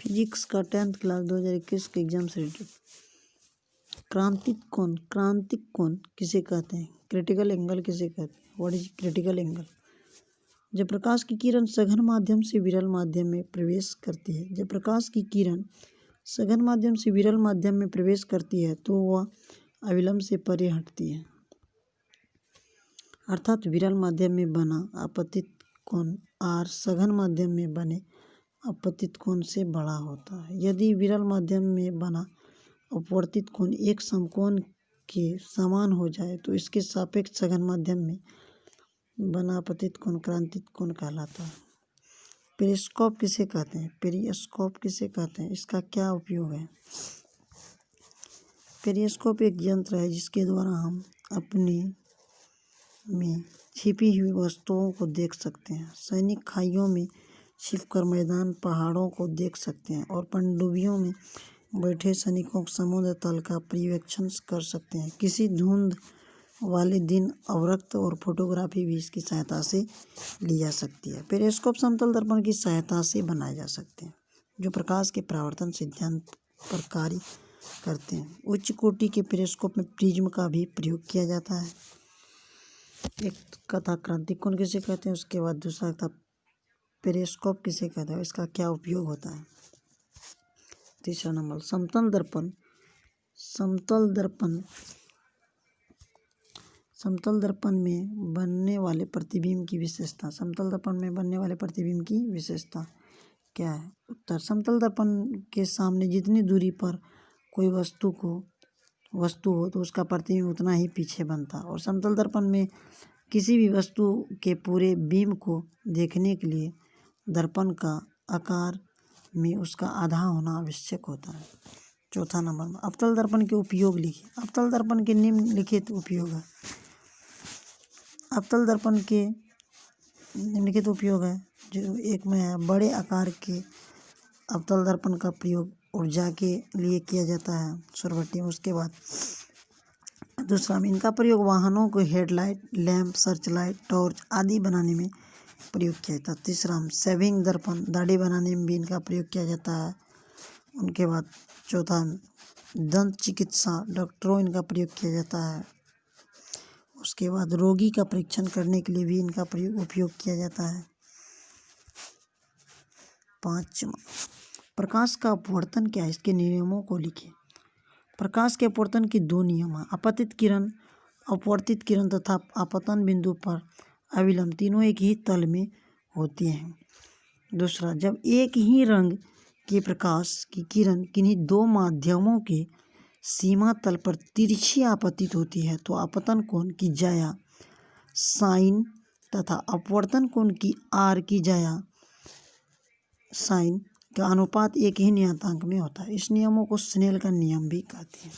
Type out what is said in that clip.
Physics का 10th class 2021 के exam से रिलेटेड। क्रांतिक कोण किसे कहते हैं? क्रिटिकल एंगल किसे कहते हैं? What is critical angle? जब प्रकाश की किरण सघन माध्यम से विरल माध्यम में प्रवेश करती है, जब प्रकाश की किरण सघन माध्यम से विरल माध्यम में प्रवेश करती है तो वह अविलंब से परे हटती है, अर्थात विरल माध्यम में बना आपतित कोण आर सघन माध्यम में बने अपवर्तित कोण से बड़ा होता है। यदि विरल माध्यम में बना अपवर्तित कोण एक समकोण के समान हो जाए तो इसके सापेक्ष सघन माध्यम में बना अपवर्तित कोण क्रांतिक कोण कहलाता है। पेरिस्कोप किसे कहते हैं? पेरिस्कोप किसे कहते हैं? इसका क्या उपयोग है? पेरिस्कोप एक यंत्र है जिसके द्वारा हम अपने में छिपी हुई वस्तुओं को देख सकते हैं। सैनिक खाइयों में छिपकर मैदान पहाड़ों को देख सकते हैं और पनडुब्बियों में बैठे सैनिकों समुद्र तल का पर्यवेक्षण कर सकते हैं। किसी धुंध वाले दिन अवरक्त और फोटोग्राफी भी इसकी सहायता से ली जा सकती है। पेरिस्कोप समतल दर्पण की सहायता से बनाए जा सकते हैं जो प्रकाश के परावर्तन सिद्धांत पर कार्य करते हैं। उच्च कोटि के पेरिस्कोप में प्रिज्म का भी प्रयोग किया जाता है। एक कथा क्रांतिक कोण किसे कहते हैं, उसके बाद दूसरा था पेरिस्कोप किसे कहते हैं, इसका क्या उपयोग होता है। तीसरा नंबर समतल दर्पण में बनने वाले प्रतिबिंब की विशेषता। समतल दर्पण में बनने वाले प्रतिबिंब की विशेषता क्या है? उत्तर, समतल दर्पण के सामने जितनी दूरी पर कोई वस्तु हो तो उसका प्रतिबिंब उतना ही पीछे बनता है और समतल दर्पण में किसी भी वस्तु के पूरे बिंब को देखने के लिए दर्पण का आकार में उसका आधा होना आवश्यक होता है। चौथा नंबर अवतल दर्पण के उपयोग लिखिए। अवतल दर्पण के निम्नलिखित उपयोग है। अवतल दर्पण के निम्नलिखित उपयोग है जो एक में है, बड़े आकार के अवतल दर्पण का प्रयोग ऊर्जा के लिए किया जाता है सुरभट्टी में। उसके बाद दूसरा में इनका प्रयोग वाहनों को headlight, lamp, search light, torch आदि बनाने में प्रयोग किया जाता है। तीसरा में शेविंग दर्पण, दाढ़ी बनाने में भी इनका प्रयोग किया जाता है। उनके बाद चौथा में दंत चिकित्सा, डॉक्टरों इनका प्रयोग किया जाता है। उसके बाद रोगी का परीक्षण करने के लिए भी इनका उपयोग किया जाता है। पाँचवा प्रकाश का अपवर्तन क्या है, इसके नियमों को लिखिए। प्रकाश के अपवर्तन के दो नियम हैं, अपतित किरण, अपवर्तित किरण तथा आपतन बिंदु पर अविलंब, तीनों एक ही तल में होते हैं। दूसरा, जब एक ही रंग के प्रकाश की किरण किन्हीं दो माध्यमों के सीमा तल पर तिरछी आपतित होती है तो आपतन कोण की जाया साइन तथा अपवर्तन कोण की आर की जाया साइन का अनुपात एक ही नियतांक में होता है। इस नियमों को स्नेल का नियम भी कहते हैं।